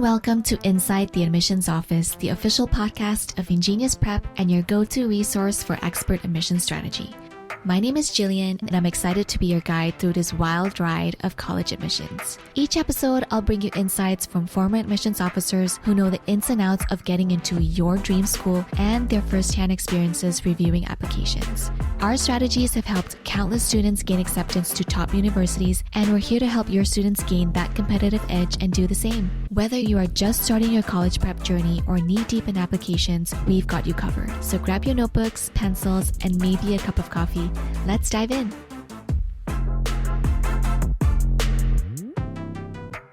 and welcome to Inside the Admissions Office, the official podcast of InGenius Prep and your go-to resource for expert admissions strategy. My name is Jillian, and I'm excited to be your guide through this wild ride of college admissions. Each episode, I'll bring you insights from former admissions officers who know the ins and outs of getting into your dream school and their firsthand experiences reviewing applications. Our strategies have helped countless students gain acceptance to top universities, and we're here to help your students gain that competitive edge and do the same. Whether you are just starting your college prep journey or knee-deep in applications, we've got you covered. So grab your notebooks, pencils, and maybe a cup of coffee. Let's dive in.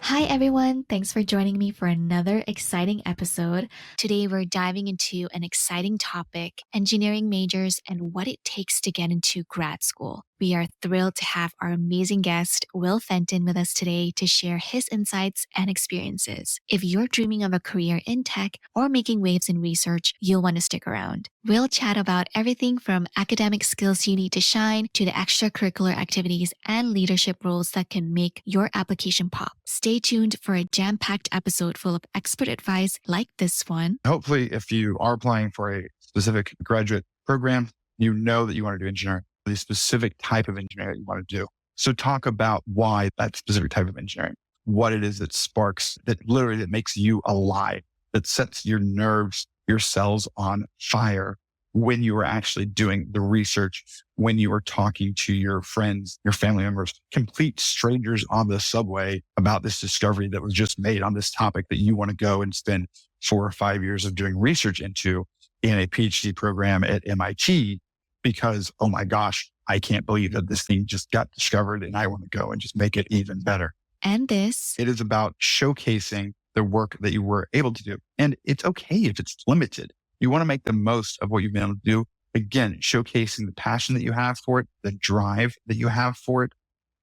Hi everyone, thanks for joining me for another exciting episode. Today we're diving into an exciting topic, engineering majors and what it takes to get into grad school. We are thrilled to have our amazing guest, Will Fenton, with us today to share his insights and experiences. If you're dreaming of a career in tech or making waves in research, you'll want to stick around. We'll chat about everything from academic skills you need to shine to the extracurricular activities and leadership roles that can make your application pop. Stay tuned for a jam-packed episode full of expert advice like this one. Hopefully, if you are applying for a specific graduate program, you know that you want to do engineering, the specific type of engineering you want to do. So talk about why that specific type of engineering, what it is that sparks, that literally that makes you alive, that sets your nerves, your cells on fire when you are actually doing the research, when you are talking to your friends, your family members, complete strangers on the subway about this discovery that was just made on this topic that you want to go and spend 4 or 5 years of doing research into in a PhD program at MIT because, oh my gosh, I can't believe that this thing just got discovered and I want to go and just make it even better. And this. It is about showcasing the work that you were able to do. And it's okay if it's limited. You want to make the most of what you've been able to do. Again, showcasing the passion that you have for it, the drive that you have for it.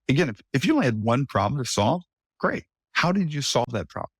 Again, if you only had one problem to solve, great. How did you solve that problem?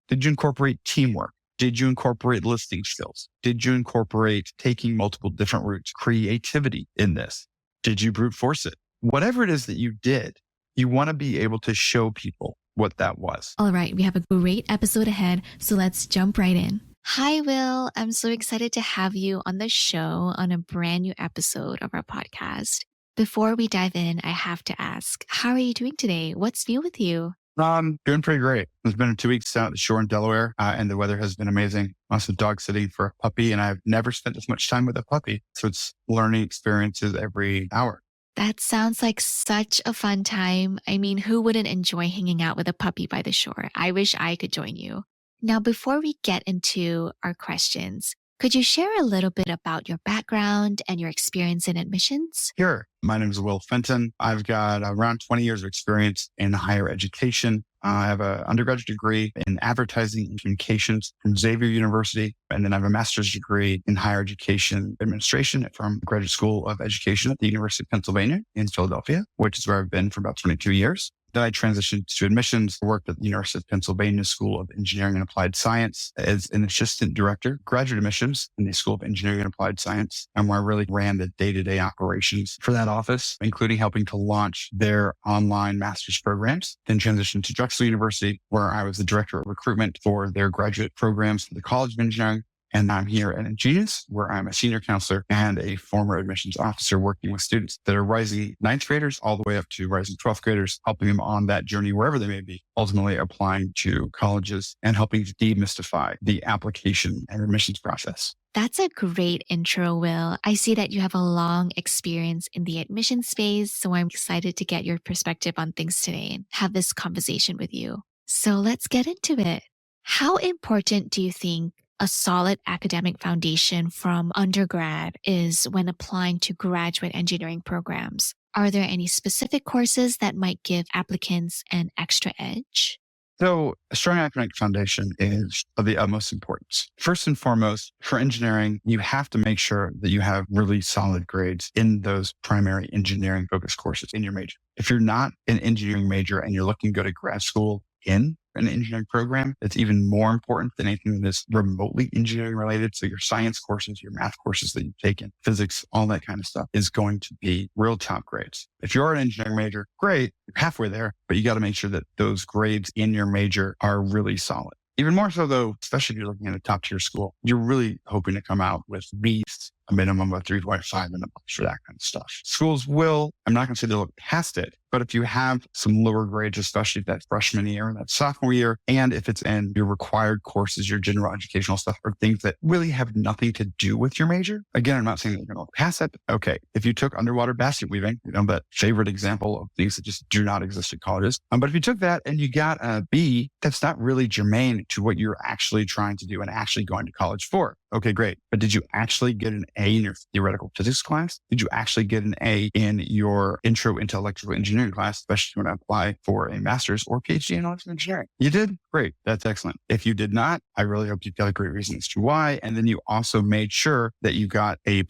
Did you incorporate teamwork? Did you incorporate listening skills? Did you incorporate taking multiple different routes, creativity in this? Did you brute force it? Whatever it is that you did, you want to be able to show people what that was. All right, we have a great episode ahead, so let's jump right in. Hi, Will. I'm so excited to have you on the show on a brand new episode of our podcast. Before we dive in, I have to ask, how are you doing today? What's new with you? Doing pretty great. It's been 2 weeks down at the shore in Delaware, and the weather has been amazing. Also dog sitting for a puppy, and I've never spent as much time with a puppy. So it's learning experiences every hour. That sounds like such a fun time. I mean, who wouldn't enjoy hanging out with a puppy by the shore? I wish I could join you. Now, before we get into our questions, could you share a little bit about your background and your experience in admissions? Sure. My name is Will Fenton. I've got around 20 years of experience in higher education. I have an undergraduate degree in advertising and communications from Xavier University. And then I have a master's degree in higher education administration from Graduate School of Education at the University of Pennsylvania in Philadelphia, which is where I've been for about 22 years. Then I transitioned to admissions, worked at the University of Pennsylvania School of Engineering and Applied Science as an assistant director, graduate admissions in the School of Engineering and Applied Science, and where I really ran the day-to-day operations for that office, including helping to launch their online master's programs. Then transitioned to Drexel University, where I was the director of recruitment for their graduate programs for the College of Engineering. And I'm here at InGenius, where I'm a senior counselor and a former admissions officer working with students that are rising 9th graders all the way up to rising 12th graders, helping them on that journey wherever they may be, ultimately applying to colleges and helping to demystify the application and admissions process. That's a great intro, Will. I see that you have a long experience in the admission space, so I'm excited to get your perspective on things today and have this conversation with you. So let's get into it. How important do you think a solid academic foundation from undergrad is when applying to graduate engineering programs? Are there any specific courses that might give applicants an extra edge? So a strong academic foundation is of the utmost importance. First and foremost, for engineering, you have to make sure that you have really solid grades in those primary engineering focused courses in your major. If you're not an engineering major and you're looking to go to grad school in an engineering program, it's even more important than anything that is remotely engineering related. So your science courses, your math courses that you've taken, physics, all that kind of stuff is going to be real top grades. If you're an engineering major, great, you're halfway there, but you got to make sure that those grades in your major are really solid. Even more so though, especially if you're looking at a top tier school, you're really hoping to come out with at least a minimum of 3.5 in the books for that kind of stuff. Schools will, I'm not going to say they'll look past it, but if you have some lower grades, especially that freshman year, that sophomore year, and if it's in your required courses, your general educational stuff, or things that really have nothing to do with your major. Again, I'm not saying that you're going to pass it. Okay. If you took underwater basket weaving, that favorite example of things that just do not exist at colleges. But if you took that and you got a B, that's not really germane to what you're actually trying to do and actually going to college for. Okay, great. But did you actually get an A in your theoretical physics class? Did you actually get an A in your intro into electrical engineering class, especially when I apply for a master's or PhD in electrical engineering? You did? Great. That's excellent. If you did not, I really hope you've got a great reason as to why. And then you also made sure that you got A+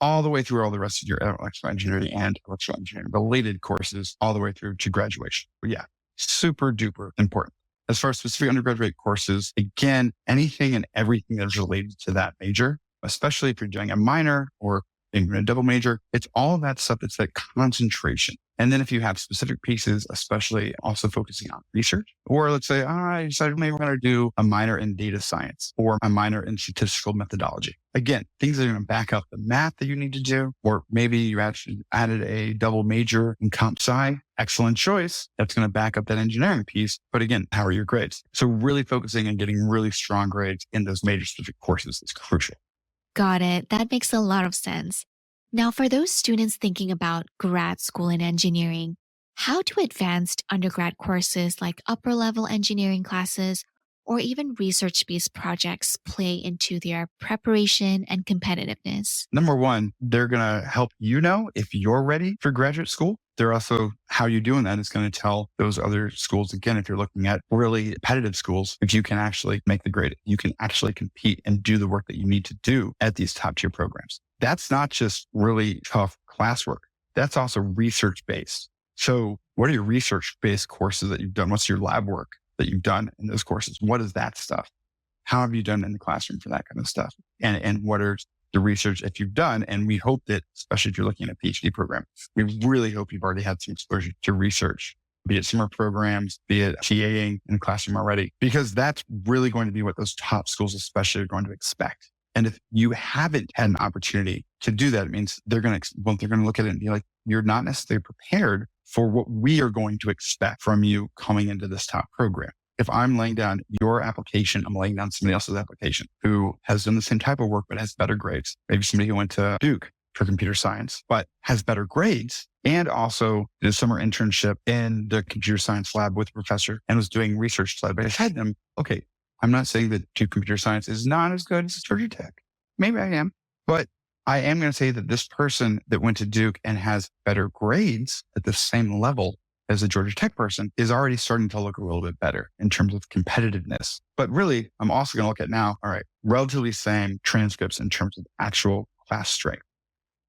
all the way through all the rest of your electrical engineering and electrical engineering related courses all the way through to graduation. But yeah, super duper important. As far as specific undergraduate courses, again, anything and everything that is related to that major, especially if you're doing a minor or even a double major, it's all of that stuff that's that concentration. And then if you have specific pieces, especially also focusing on research, or let's say, I decided maybe we're going to do a minor in data science or a minor in statistical methodology. Again, things that are going to back up the math that you need to do, or maybe you actually added a double major in comp sci. Excellent choice. That's going to back up that engineering piece. But again, how are your grades? So really focusing on getting really strong grades in those major specific courses is crucial. Got it. That makes a lot of sense. Now, for those students thinking about grad school in engineering, how do advanced undergrad courses like upper level engineering classes or even research-based projects play into their preparation and competitiveness? Number one, they're going to help you know if you're ready for graduate school. They're also, how you doing that is going to tell those other schools, again, if you're looking at really competitive schools, if you can actually make the grade, you can actually compete and do the work that you need to do at these top tier programs. That's not just really tough classwork. That's also research-based. So what are your research-based courses that you've done? What's your lab work that you've done in those courses? What is that stuff? How have you done in the classroom for that kind of stuff? And what are the research if you've done? And we hope that, especially if you're looking at a PhD program, we really hope you've already had some exposure to research, be it summer programs, be it TAing in the classroom already, because that's really going to be what those top schools especially are going to expect. And if you haven't had an opportunity to do that, it means they're going to look at it and be like, you're not necessarily prepared for what we are going to expect from you coming into this top program. If I'm laying down your application, I'm laying down somebody else's application who has done the same type of work, but has better grades. Maybe somebody who went to Duke for computer science, but has better grades and also did a summer internship in the computer science lab with a professor and was doing research side by side them. Okay, I'm not saying that Duke computer science is not as good as Georgia Tech. Maybe I am, but I am going to say that this person that went to Duke and has better grades at the same level as a Georgia Tech person is already starting to look a little bit better in terms of competitiveness. But really, I'm also going to look at now, all right, relatively same transcripts in terms of actual class strength.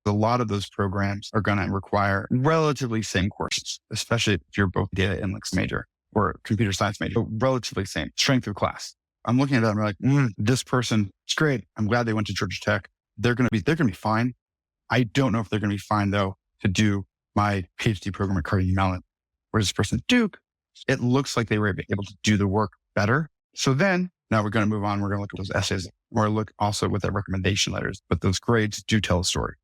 A lot of those programs are going to require relatively same courses, especially if you're both data analytics major or computer science major, but relatively same strength of class. I'm looking at that and I'm like, this person, it's great. I'm glad they went to Georgia Tech. They're going to be fine. I don't know if they're going to be fine though to do my PhD program at Carnegie Mellon. Whereas this person at Duke, it looks like they were able to do the work better. So then now we're going to move on. We're going to look at those essays. We're going to look also with their recommendation letters, but those grades do tell a story.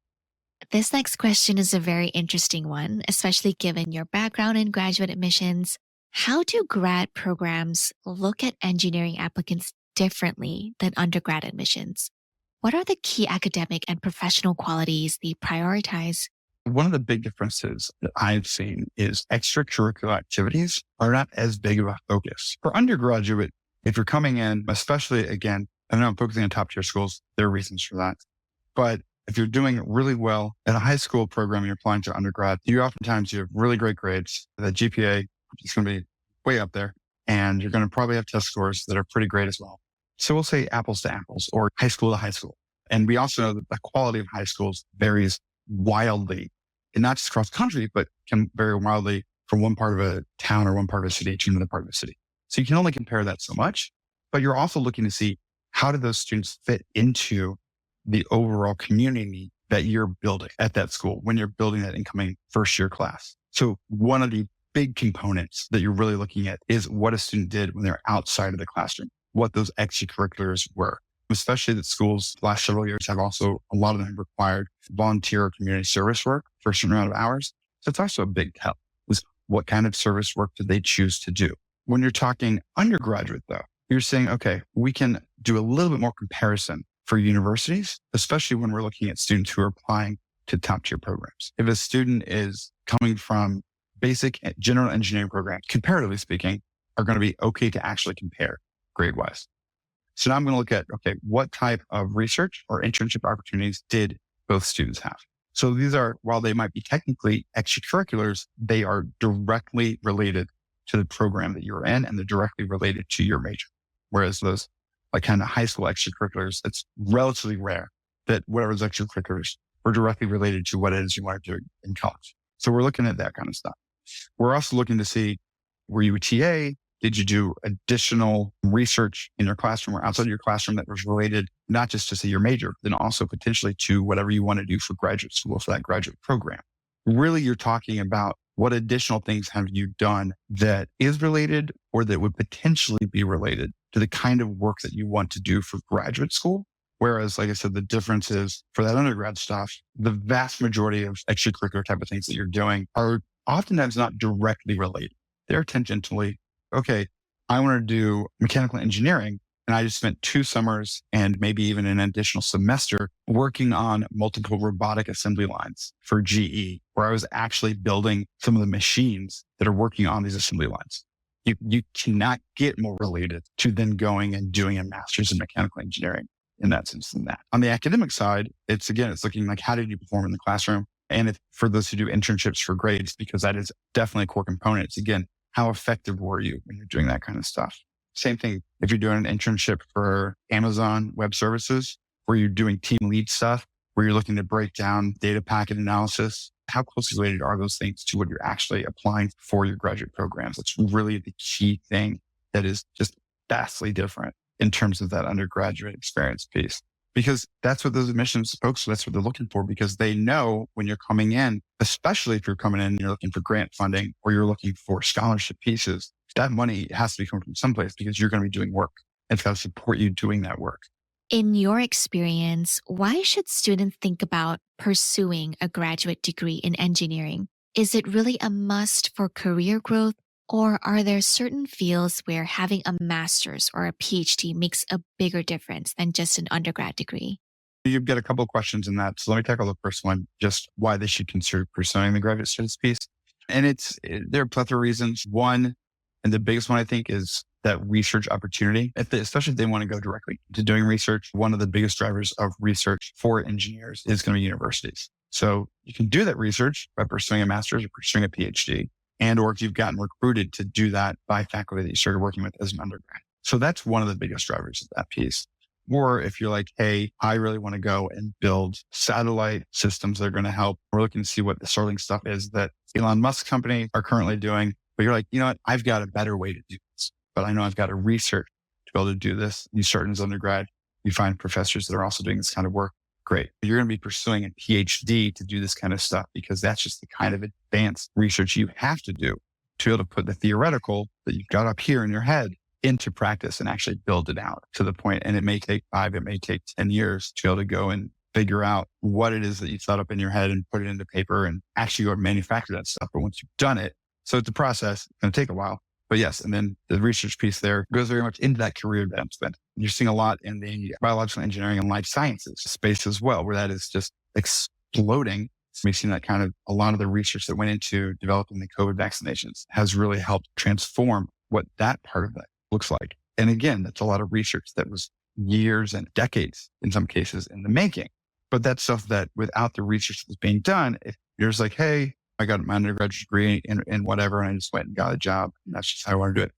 This next question is a very interesting one, especially given your background in graduate admissions. How do grad programs look at engineering applicants differently than undergrad admissions? What are the key academic and professional qualities they prioritize? One of the big differences that I've seen is extracurricular activities are not as big of a focus. For undergraduate, if you're coming in, especially again, I know I'm focusing on top tier schools, there are reasons for that. But if you're doing really well at a high school program, you're applying to undergrad, you have really great grades. The GPA is going to be way up there, and you're going to probably have test scores that are pretty great as well. So we'll say apples to apples or high school to high school. And we also know that the quality of high schools varies wildly, and not just across the country, but can vary wildly from one part of a town or one part of a city to another part of a city. So you can only compare that so much, but you're also looking to see how do those students fit into the overall community that you're building at that school when you're building that incoming first year class. So one of the big components that you're really looking at is what a student did when they're outside of the classroom. what those extracurriculars were, especially that schools the last several years have also, a lot of them have required volunteer or community service work for a certain amount of hours. So it's also a big tell was what kind of service work did they choose to do? When you're talking undergraduate though, you're saying, okay, we can do a little bit more comparison for universities, especially when we're looking at students who are applying to top tier programs. If a student is coming from basic general engineering programs, comparatively speaking, are going to be okay to actually compare grade wise. So now I'm going to look at, okay, what type of research or internship opportunities did both students have? So these are, while they might be technically extracurriculars, they are directly related to the program that you're in and they're directly related to your major. Whereas those like kind of high school extracurriculars, it's relatively rare that whatever those extracurriculars were directly related to what it is you want to do in college. So we're looking at that kind of stuff. We're also looking to see, were you a TA? Did you do additional research in your classroom or outside of your classroom that was related not just to say your major, then also potentially to whatever you want to do for graduate school, for that graduate program? Really, you're talking about what additional things have you done that is related or that would potentially be related to the kind of work that you want to do for graduate school. Whereas, like I said, the difference is for that undergrad stuff, the vast majority of extracurricular type of things that you're doing are oftentimes not directly related. They're tangentially, okay, I want to do mechanical engineering. And I just spent 2 summers and maybe even an additional semester working on multiple robotic assembly lines for GE, where I was actually building some of the machines that are working on these assembly lines. You cannot get more related to then going and doing a master's in mechanical engineering in that sense than that. On the academic side, it's looking like, how did you perform in the classroom? And for those who do internships for grades, because that is definitely a core component, it's again, how effective were you when you're doing that kind of stuff? Same thing if you're doing an internship for Amazon Web Services, where you're doing team lead stuff, where you're looking to break down data packet analysis. How closely related are those things to what you're actually applying for your graduate programs? That's really the key thing that is just vastly different in terms of that undergraduate experience piece. Because that's what those admissions folks, that's what they're looking for, because they know when you're coming in, especially if you're coming in and you're looking for grant funding or you're looking for scholarship pieces, that money has to be coming from someplace because you're going to be doing work. It's got to support you doing that work. In your experience, why should students think about pursuing a graduate degree in engineering? Is it really a must for career growth, or are there certain fields where having a master's or a PhD makes a bigger difference than just an undergrad degree? You've got a couple of questions in that. So let me tackle the first one, just why they should consider pursuing the graduate studies piece. And there are a plethora of reasons. One, and the biggest one I think, is that research opportunity, especially if they want to go directly to doing research. One of the biggest drivers of research for engineers is going to be universities. So you can do that research by pursuing a master's or pursuing a PhD, and or if you've gotten recruited to do that by faculty that you started working with as an undergrad. So that's one of the biggest drivers of that piece. Or if you're like, hey, I really want to go and build satellite systems that are going to help. We're looking to see what the Starlink stuff is that Elon Musk's company are currently doing. But you're like, you know what? I've got a better way to do this. But I know I've got to research to be able to do this. You start as undergrad, you find professors that are also doing this kind of work. Great. You're going to be pursuing a PhD to do this kind of stuff because that's just the kind of advanced research you have to do to be able to put the theoretical that you've got up here in your head into practice and actually build it out to the point. And it may take 5, it may take 10 years to be able to go and figure out what it is that you thought up in your head and put it into paper and actually go and manufacture that stuff. But once you've done it, so it's a process, it's going to take a while. But yes, and then the research piece there goes very much into that career advancement. You're seeing a lot in the biological engineering and life sciences space as well, where that is just exploding. We've seen that kind of a lot of the research that went into developing the COVID vaccinations has really helped transform what that part of that looks like. And again, that's a lot of research that was years and decades, in some cases, in the making. But that's stuff that without the research that's being done, if you're just like, hey, I got my undergraduate degree in whatever, and I just went and got a job, and that's just how I want to do it.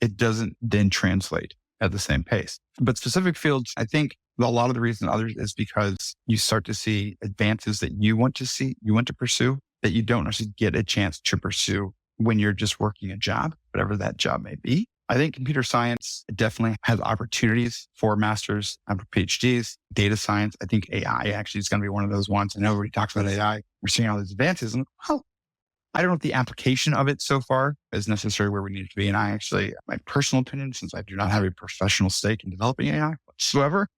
It doesn't then translate at the same pace. But specific fields, I think a lot of the reason others is because you start to see advances that you want to see, you want to pursue, that you don't necessarily get a chance to pursue when you're just working a job, whatever that job may be. I think computer science definitely has opportunities for masters and for PhDs. Data science, I think AI actually is going to be one of those ones. I know everybody talks about AI. We're seeing all these advances and, well, I don't know if the application of it so far is necessarily where we need to be. And my personal opinion, since I do not have a professional stake in developing AI whatsoever,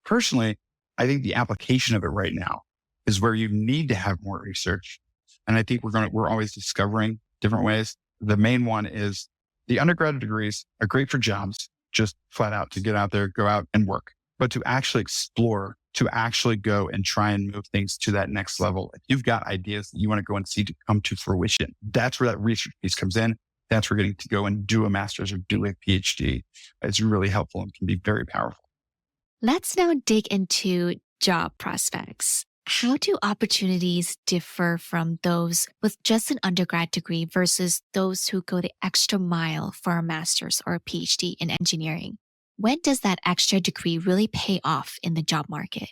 personally, I think the application of it right now is where you need to have more research. And I think we're always discovering different ways. The main one is the undergraduate degrees are great for jobs, just flat out to get out there, go out and work, but to actually explore, to actually go and try and move things to that next level. If you've got ideas that you want to go and see to come to fruition, that's where that research piece comes in. That's where getting to go and do a master's or do a PhD is really helpful and can be very powerful. Let's now dig into job prospects. How do opportunities differ from those with just an undergrad degree versus those who go the extra mile for a master's or a PhD in engineering? When does that extra degree really pay off in the job market?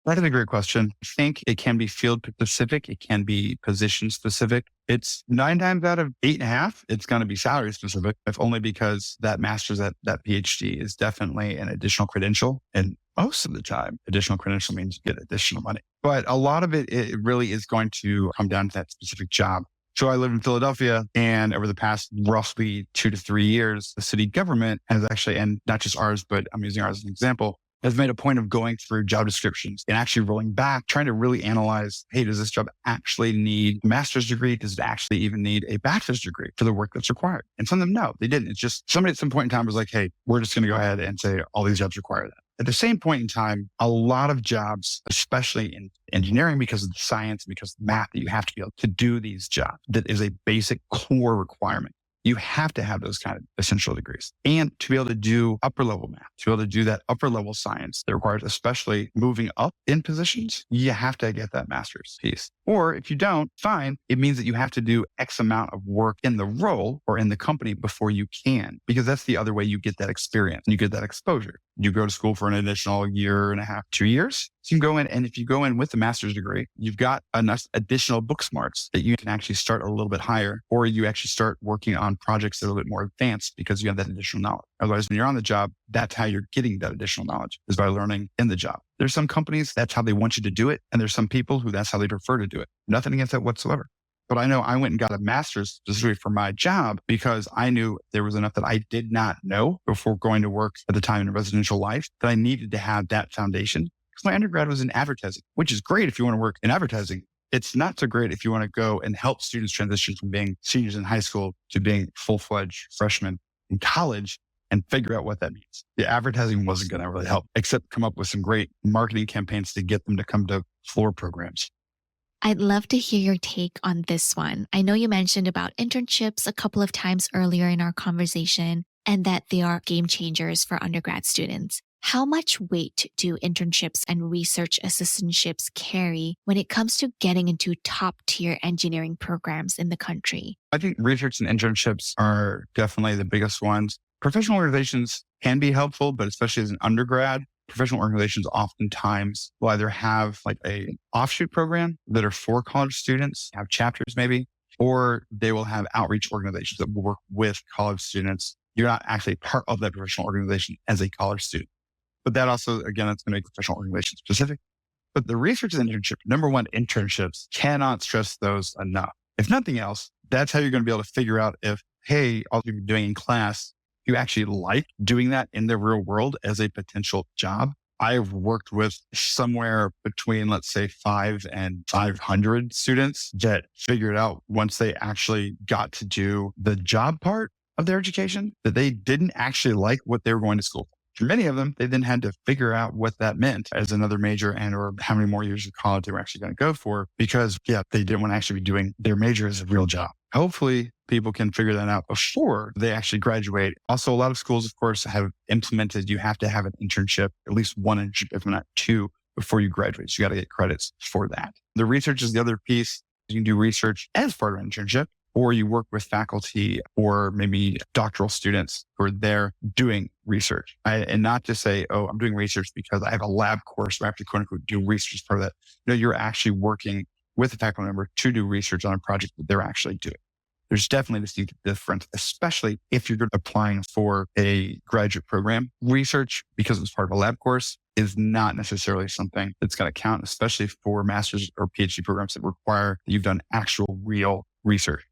That is a great question. I think it can be field specific. It can be position specific. It's 9 times out of 8.5, it's going to be salary specific, if only because that master's, that PhD is definitely an additional credential. And most of the time, additional credential means you get additional money. But a lot of it really is going to come down to that specific job. So I live in Philadelphia, and over the past roughly 2 to 3 years, the city government has actually, and not just ours, but I'm using ours as an example, has made a point of going through job descriptions and actually rolling back, trying to really analyze, hey, does this job actually need a master's degree? Does it actually even need a bachelor's degree for the work that's required? And some of them, no, they didn't. It's just somebody at some point in time was like, hey, we're just going to go ahead and say all these jobs require that. At the same point in time, a lot of jobs, especially in engineering, because of the science, because of the math that you have to be able to do these jobs, that is a basic core requirement. You have to have those kind of essential degrees. And to be able to do upper level math, to be able to do that upper level science that requires, especially moving up in positions, you have to get that master's piece. Or if you don't, fine. It means that you have to do X amount of work in the role or in the company before you can, because that's the other way you get that experience and you get that exposure. You go to school for an additional 1.5 years, 2 years. So you can go in, and if you go in with a master's degree, you've got enough additional book smarts that you can actually start a little bit higher, or you actually start working on projects that are a little bit more advanced because you have that additional knowledge. Otherwise, when you're on the job, that's how you're getting that additional knowledge, is by learning in the job. There's some companies, that's how they want you to do it. And there's some people who that's how they prefer to do it. Nothing against that whatsoever. But I know I went and got a master's specifically for my job because I knew there was enough that I did not know before going to work at the time in residential life that I needed to have that foundation. Because my undergrad was in advertising, which is great if you want to work in advertising. It's not so great if you want to go and help students transition from being seniors in high school to being full-fledged freshmen in college and figure out what that means. The advertising wasn't going to really help, except come up with some great marketing campaigns to get them to come to floor programs. I'd love to hear your take on this one. I know you mentioned about internships a couple of times earlier in our conversation and that they are game changers for undergrad students. How much weight do internships and research assistantships carry when it comes to getting into top-tier engineering programs in the country? I think research and internships are definitely the biggest ones. Professional organizations can be helpful, but especially as an undergrad, professional organizations oftentimes will either have like a offshoot program that are for college students, have chapters maybe, or they will have outreach organizations that will work with college students. You're not actually part of that professional organization as a college student. But that also, again, that's going to be professional organization specific. But the research and internship, number one, internships, cannot stress those enough. If nothing else, that's how you're going to be able to figure out if, hey, all you're doing in class, you actually like doing that in the real world as a potential job. I've worked with somewhere between, let's say, 5 and 500 students that figured out once they actually got to do the job part of their education that they didn't actually like what they were going to school for. For many of them, they then had to figure out what that meant as another major and or how many more years of college they were actually going to go for because, they didn't want to actually be doing their major as a real job. Hopefully, people can figure that out before they actually graduate. Also, a lot of schools, of course, have implemented you have to have an internship, at least one internship, if not 2, before you graduate. So you got to get credits for that. The research is the other piece. You can do research as part of an internship, or you work with faculty or maybe doctoral students who are there doing research. And not just say, oh, I'm doing research because I have a lab course where I have to quote unquote do research as part of that. No, you're actually working with a faculty member to do research on a project that they're actually doing. There's definitely a distinct difference, especially if you're applying for a graduate program. Research, because it's part of a lab course, is not necessarily something that's going to count, especially for master's or PhD programs that require that you've done actual real research.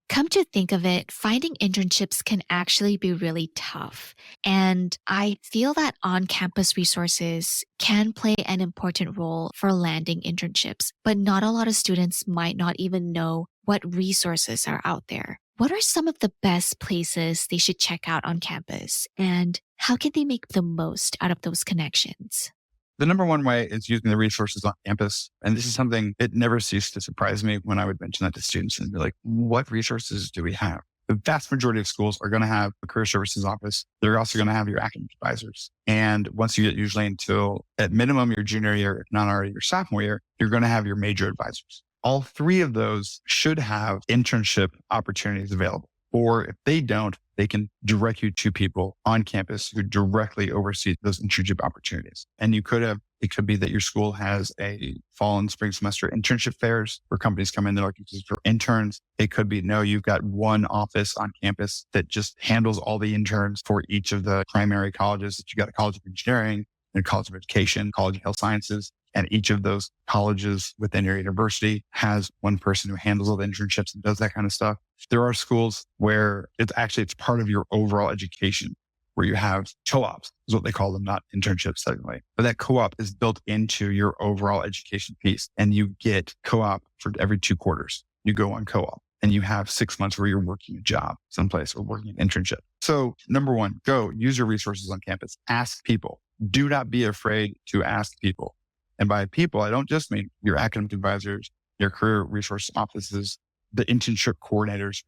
Come to think of it, finding internships can actually be really tough. And I feel that on campus resources can play an important role for landing internships, but not a lot of students might not even know what resources are out there. What are some of the best places they should check out on campus? And how can they make the most out of those connections? The number one way is using the resources on campus. And this is something it never ceased to surprise me when I would mention that to students and be like, what resources do we have? The vast majority of schools are going to have a career services office. They're also going to have your academic advisors. And once you get usually until at minimum your junior year, if not already your sophomore year, you're going to have your major advisors. All three of those should have internship opportunities available. Or if they don't, they can direct you to people on campus who directly oversee those internship opportunities. And it could be that your school has a fall and spring semester internship fairs where companies come in, they're looking for interns. It could be, no, you've got one office on campus that just handles all the interns for each of the primary colleges. That you got a College of Engineering and a College of Education, College of Health Sciences. And each of those colleges within your university has one person who handles all the internships and does that kind of stuff. There are schools where it's part of your overall education, where you have co-ops is what they call them, not internships technically. But that co-op is built into your overall education piece. And you get co-op for every 2 quarters. You go on co-op and you have 6 months where you're working a job someplace or working an internship. So number one, go use your resources on campus. Ask people. Do not be afraid to ask people. And by people, I don't just mean your academic advisors, your career resource offices, the internship coordinators,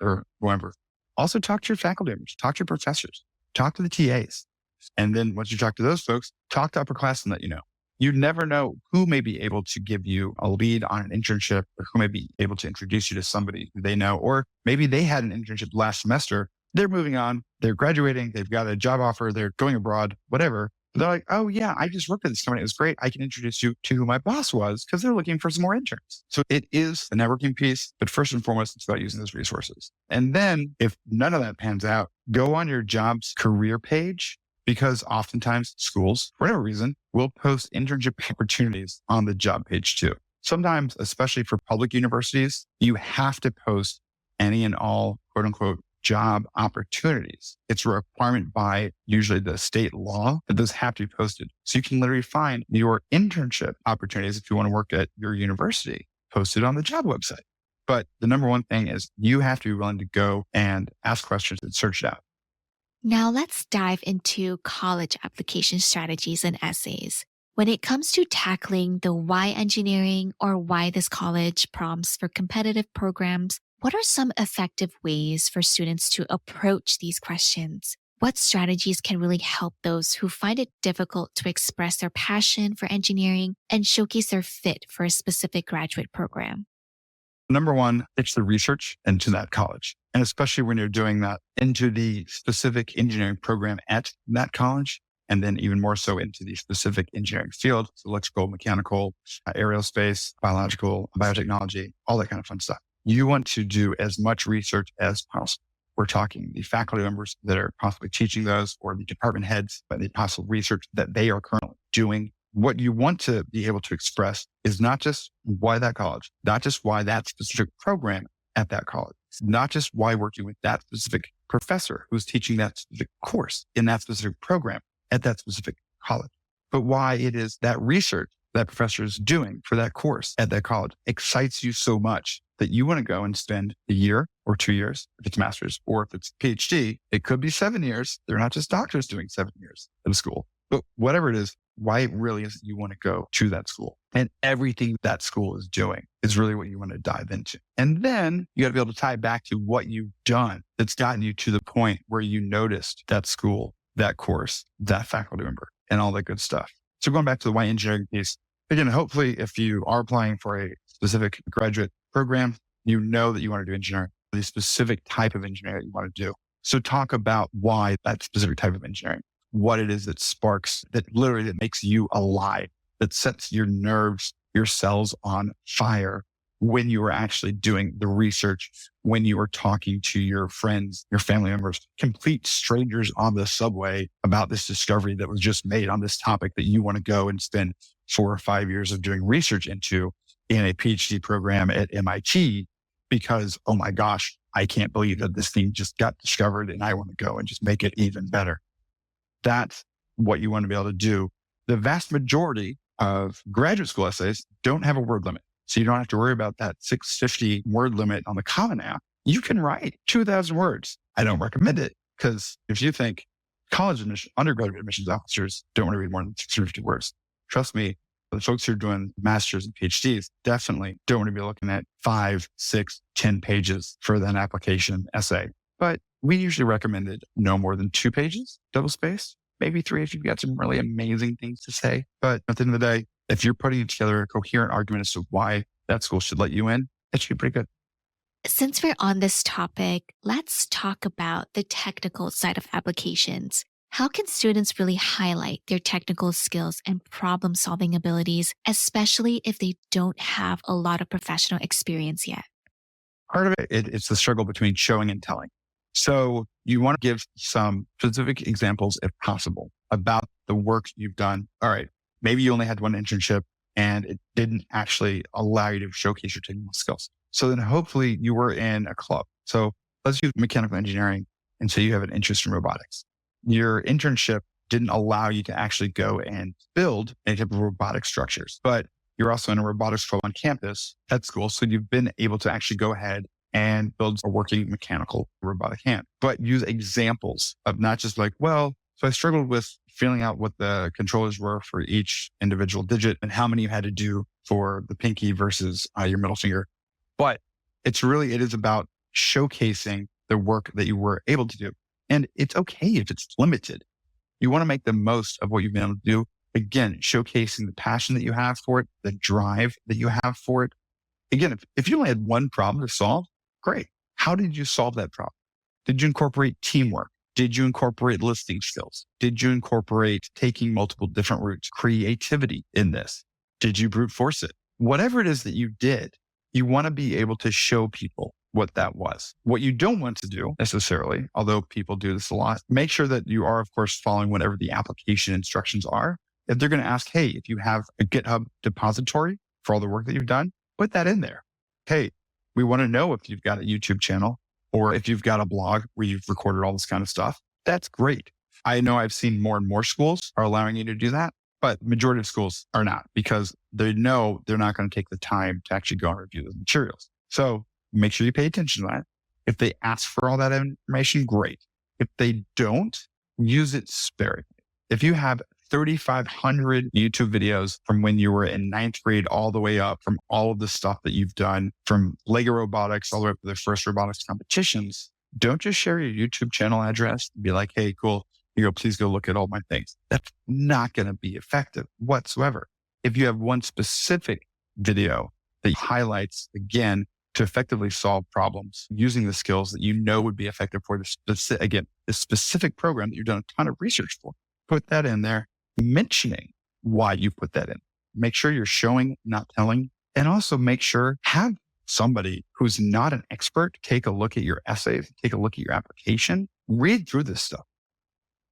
or whoever. Also talk to your faculty members, talk to your professors, talk to the TAs. And then once you talk to those folks, talk to upperclassmen that you know. You never know who may be able to give you a lead on an internship or who may be able to introduce you to somebody who they know, or maybe they had an internship last semester. They're moving on, they're graduating, they've got a job offer, they're going abroad, whatever. They're like, oh yeah, I just worked at this company. It was great. I can introduce you to who my boss was because they're looking for some more interns. So it is a networking piece, but first and foremost, it's about using those resources. And then if none of that pans out, go on your job's career page, because oftentimes schools, for whatever reason, will post internship opportunities on the job page too. Sometimes, especially for public universities, you have to post any and all quote unquote job opportunities. It's a requirement by usually the state law that those have to be posted. So you can literally find your internship opportunities if you want to work at your university posted on the job website. But the number one thing is you have to be willing to go and ask questions and search it out. Now let's dive into college application strategies and essays. When it comes to tackling the why engineering or why this college prompts for competitive programs, what are some effective ways for students to approach these questions? What strategies can really help those who find it difficult to express their passion for engineering and showcase their fit for a specific graduate program? Number one, it's the research into that college. And especially when you're doing that into the specific engineering program at that college, and then even more so into the specific engineering field, so electrical, mechanical, aerospace, biological, biotechnology, all that kind of fun stuff. You want to do as much research as possible. We're talking the faculty members that are possibly teaching those, or the department heads, but the possible research that they are currently doing. What you want to be able to express is not just why that college, not just why that specific program at that college, not just why working with that specific professor who's teaching that specific course in that specific program at that specific college, but why it is that research that professor is doing for that course at that college excites you so much that you want to go and spend a year or 2 years, if it's master's, or if it's PhD, it could be 7 years. They're not just doctors doing 7 years of school, but whatever it is, why it really is that you want to go to that school. And everything that school is doing is really what you want to dive into. And then you got to be able to tie it back to what you've done that's gotten you to the point where you noticed that school, that course, that faculty member, and all that good stuff. So going back to the why engineering piece, again, hopefully if you are applying for a specific graduate program, you know that you want to do engineering, the specific type of engineering you want to do. So talk about why that specific type of engineering, what it is that sparks, that literally that makes you alive, that sets your nerves, your cells on fire when you are actually doing the research, when you are talking to your friends, your family members, complete strangers on the subway about this discovery that was just made on this topic that you want to go and spend 4 or 5 years of doing research into in a PhD program at MIT. because, oh my gosh, I can't believe that this thing just got discovered and I want to go and just make it even better. That's what you want to be able to do. The vast majority of graduate school essays don't have a word limit. So you don't have to worry about that 650 word limit on the Common App. You can write 2,000 words. I don't recommend it because if you think undergraduate admissions officers don't want to read more than 650 words, trust me, the folks who are doing masters and PhDs definitely don't want to be looking at 5, 6, 10 pages for that application essay. But we usually recommended no more than 2 pages, double spaced, maybe 3 if you've got some really amazing things to say. But at the end of the day, if you're putting together a coherent argument as to why that school should let you in, that should be pretty good. Since we're on this topic, let's talk about the technical side of applications. How can students really highlight their technical skills and problem-solving abilities, especially if they don't have a lot of professional experience yet? Part of it's the struggle between showing and telling. So you want to give some specific examples, if possible, about the work you've done. All right, maybe you only had one internship and it didn't actually allow you to showcase your technical skills. So then hopefully you were in a club. So let's use mechanical engineering. And so you have an interest in robotics. Your internship didn't allow you to actually go and build any type of robotic structures, but you're also in a robotics club on campus at school. So you've been able to actually go ahead and build a working mechanical robotic hand, but use examples of not just like, well, so I struggled with feeling out what the controllers were for each individual digit and how many you had to do for the pinky versus your middle finger. But it is about showcasing the work that you were able to do. And it's okay if it's limited. You want to make the most of what you've been able to do. Again, showcasing the passion that you have for it, the drive that you have for it. Again, if you only had one problem to solve, great. How did you solve that problem? Did you incorporate teamwork? Did you incorporate listening skills? Did you incorporate taking multiple different routes, creativity in this? Did you brute force it? Whatever it is that you did, you want to be able to show people what that was. What you don't want to do necessarily, although people do this a lot, make sure that you are, of course, following whatever the application instructions are. If they're going to ask, hey, if you have a GitHub depository for all the work that you've done, put that in there. Hey, we want to know if you've got a YouTube channel or if you've got a blog where you've recorded all this kind of stuff. That's great. I know I've seen more and more schools are allowing you to do that, but the majority of schools are not because they know they're not going to take the time to actually go and review those materials. So make sure you pay attention to that. If they ask for all that information, great. If they don't, use it sparingly. If you have 3,500 YouTube videos from when you were in 9th grade all the way up, from all of the stuff that you've done, from Lego robotics all the way up to the first robotics competitions, don't just share your YouTube channel address and be like, hey, cool, please go look at all my things. That's not going to be effective whatsoever. If you have one specific video that highlights, again, to effectively solve problems using the skills that you know would be effective for the specific program that you've done a ton of research for, put that in there, mentioning why you put that in. Make sure you're showing, not telling, and also make sure have somebody who's not an expert take a look at your essays, take a look at your application, read through this stuff.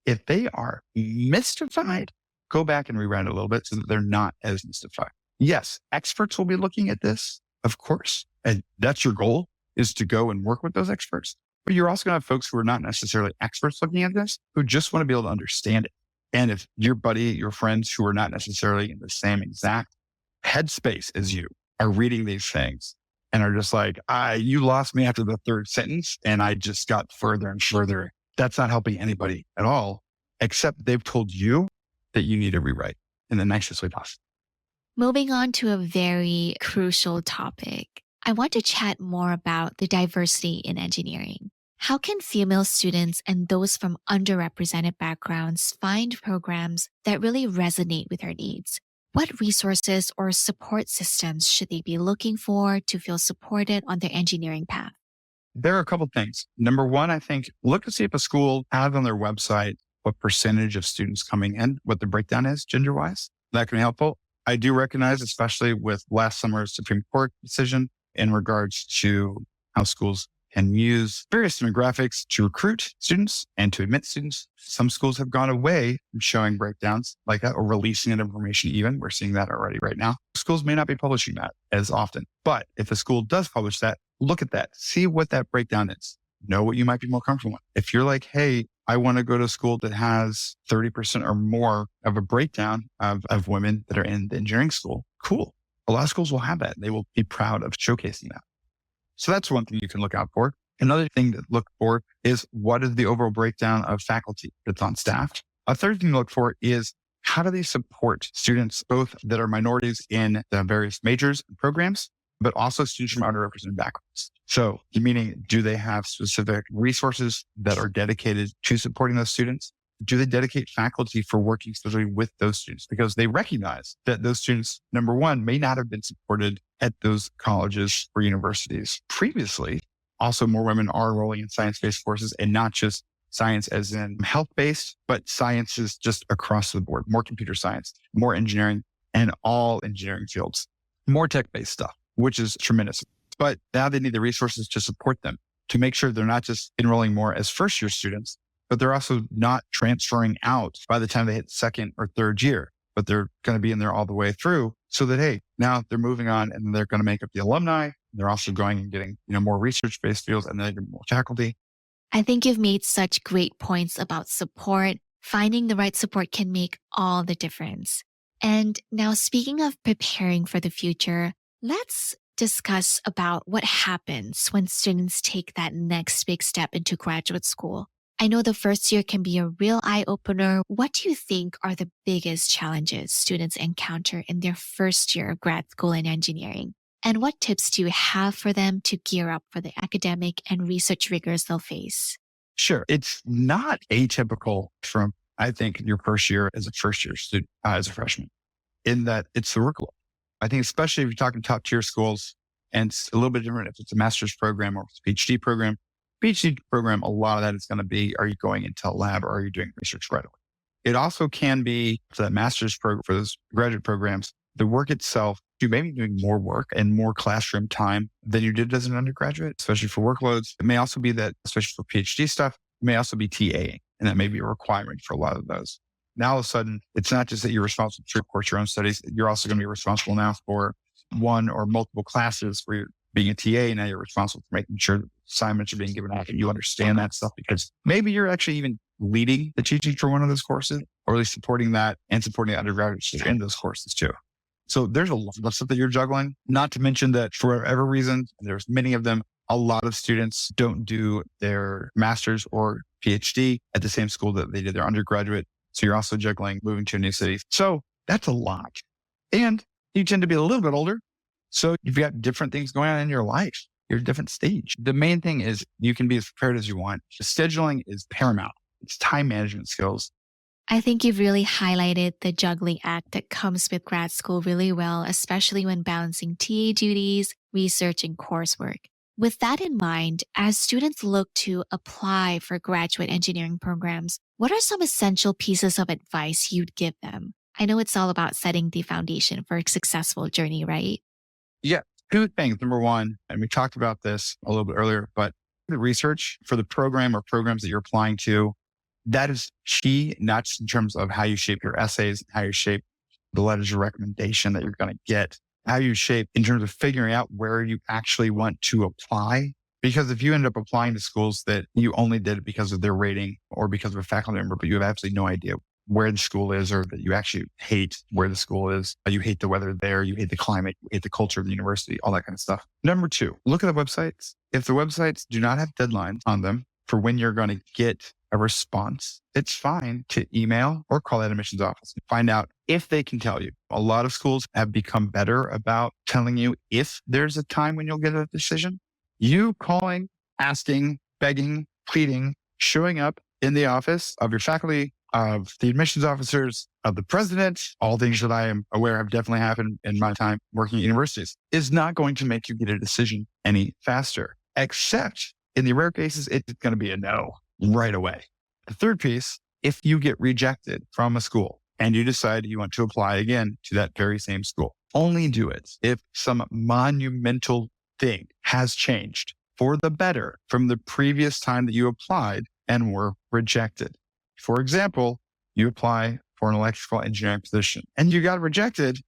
If they are mystified, go back and rewrite it a little bit so that they're not as mystified. Yes, experts will be looking at this, of course, and that's your goal, is to go and work with those experts. But you're also going to have folks who are not necessarily experts looking at this, who just want to be able to understand it. And if your friends who are not necessarily in the same exact headspace as you are reading these things and are just like, you lost me after the third sentence and I just got further and further, that's not helping anybody at all, except they've told you that you need to rewrite in the nicest way possible. Moving on to a very crucial topic, I want to chat more about the diversity in engineering. How can female students and those from underrepresented backgrounds find programs that really resonate with their needs? What resources or support systems should they be looking for to feel supported on their engineering path? There are a couple of things. Number one, I think look to see if a school has on their website what percentage of students coming in, what the breakdown is gender-wise. That can be helpful. I do recognize, especially with last summer's Supreme Court decision in regards to how schools can use various demographics to recruit students and to admit students. Some schools have gone away from showing breakdowns like that or releasing that information even. We're seeing that already right now. Schools may not be publishing that as often, but if a school does publish that, look at that, see what that breakdown is. Know what you might be more comfortable with. If you're like, hey, I want to go to a school that has 30% or more of a breakdown of women that are in the engineering school, cool. A lot of schools will have that. They will be proud of showcasing that. So that's one thing you can look out for. Another thing to look for is what is the overall breakdown of faculty that's on staff. A third thing to look for is how do they support students, both that are minorities in the various majors and programs, but also students from underrepresented backgrounds. So meaning, do they have specific resources that are dedicated to supporting those students? Do they dedicate faculty for working specifically with those students? Because they recognize that those students, number one, may not have been supported at those colleges or universities previously. Also, more women are enrolling in science-based courses and not just science as in health-based, but sciences just across the board, more computer science, more engineering, and all engineering fields, more tech-based stuff, which is tremendous. But now they need the resources to support them, to make sure they're not just enrolling more as first-year students, but they're also not transferring out by the time they hit second or third year, but they're going to be in there all the way through so that, hey, now they're moving on and they're going to make up the alumni. They're also going and getting, more research-based fields and then more faculty. I think you've made such great points about support. Finding the right support can make all the difference. And now, speaking of preparing for the future, let's discuss about what happens when students take that next big step into graduate school. I know the first year can be a real eye-opener. What do you think are the biggest challenges students encounter in their first year of grad school in engineering? And what tips do you have for them to gear up for the academic and research rigors they'll face? Sure. It's not atypical from, I think, your first year as a first-year student, as a freshman, in that it's the workload. I think especially if you're talking top tier schools, and it's a little bit different if it's a master's program or if it's a PhD program. PhD program, a lot of that is going to be, are you going into a lab or are you doing research right away? It also can be for that master's program, for those graduate programs, the work itself, you may be doing more work and more classroom time than you did as an undergraduate, especially for workloads. It may also be that, especially for PhD stuff, it may also be TAing, and that may be a requirement for a lot of those. Now, all of a sudden, it's not just that you're responsible for, of course, your own studies. You're also going to be responsible now for one or multiple classes where you're being a TA. Now you're responsible for making sure that assignments are being given out and you understand that stuff, because maybe you're actually even leading the teaching for one of those courses, or at least supporting that and supporting the undergraduates in those courses too. So there's a lot of stuff that you're juggling, not to mention that for whatever reason, there's many of them, a lot of students don't do their master's or PhD at the same school that they did their undergraduate. So you're also juggling moving to a new city. So that's a lot. And you tend to be a little bit older. So you've got different things going on in your life. You're at a different stage. The main thing is you can be as prepared as you want. Scheduling is paramount. It's time management skills. I think you've really highlighted the juggling act that comes with grad school really well, especially when balancing TA duties, research, and coursework. With that in mind, as students look to apply for graduate engineering programs, what are some essential pieces of advice you'd give them? I know it's all about setting the foundation for a successful journey, right? Yeah, two things. Number one, and we talked about this a little bit earlier, but the research for the program or programs that you're applying to, that is key, not just in terms of how you shape your essays, how you shape the letters of recommendation that you're going to get, how you shape in terms of figuring out where you actually want to apply. Because if you end up applying to schools that you only did it because of their rating or because of a faculty member, but you have absolutely no idea where the school is, or that you actually hate where the school is, you hate the weather there, you hate the climate, you hate the culture of the university, all that kind of stuff. Number two, look at the websites. If the websites do not have deadlines on them for when you're going to get a response, it's fine to email or call that admissions office and find out if they can tell you. A lot of schools have become better about telling you if there's a time when you'll get a decision. You calling, asking, begging, pleading, showing up in the office of your faculty, of the admissions officers, of the president, all things that I am aware have definitely happened in my time working at universities, is not going to make you get a decision any faster, except in the rare cases, it's going to be a no right away. The third piece, if you get rejected from a school and you decide you want to apply again to that very same school, only do it if some monumental thing has changed for the better from the previous time that you applied and were rejected. For example, you apply for an electrical engineering position and you got rejected.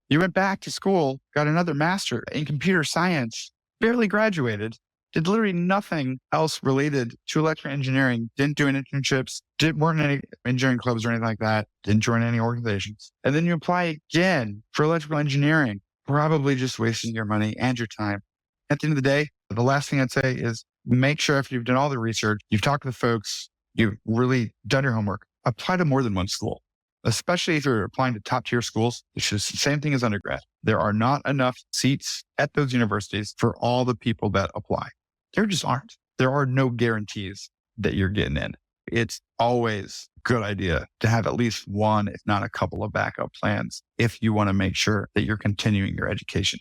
You went back to school, got another master in computer science, barely graduated, did literally nothing else related to electrical engineering, didn't do any internships, weren't in any engineering clubs or anything like that, didn't join any organizations. And then you apply again for electrical engineering, probably just wasting your money and your time. At the end of the day, the last thing I'd say is make sure after you've done all the research, you've talked to the folks, you've really done your homework, apply to more than one school. Especially if you're applying to top tier schools, it's just the same thing as undergrad. There are not enough seats at those universities for all the people that apply. There just aren't. There are no guarantees that you're getting in. It's always a good idea to have at least one, if not a couple of backup plans if you want to make sure that you're continuing your education.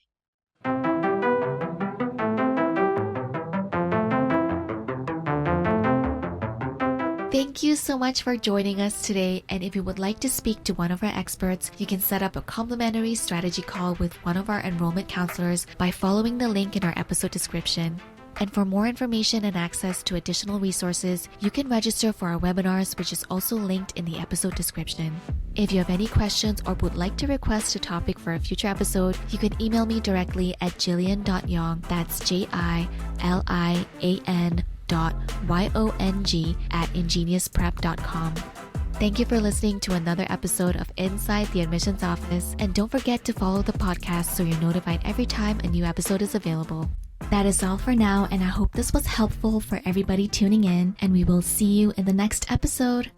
Thank you so much for joining us today. And if you would like to speak to one of our experts, you can set up a complimentary strategy call with one of our enrollment counselors by following the link in our episode description. And for more information and access to additional resources, you can register for our webinars, which is also linked in the episode description. If you have any questions or would like to request a topic for a future episode, you can email me directly at jillian.yong, that's JILIAN.YONG@ingeniusprep.com. Thank you for listening to another episode of Inside the Admissions Office, and don't forget to follow the podcast so you're notified every time a new episode is available. That is all for now, and I hope this was helpful for everybody tuning in, and we will see you in the next episode.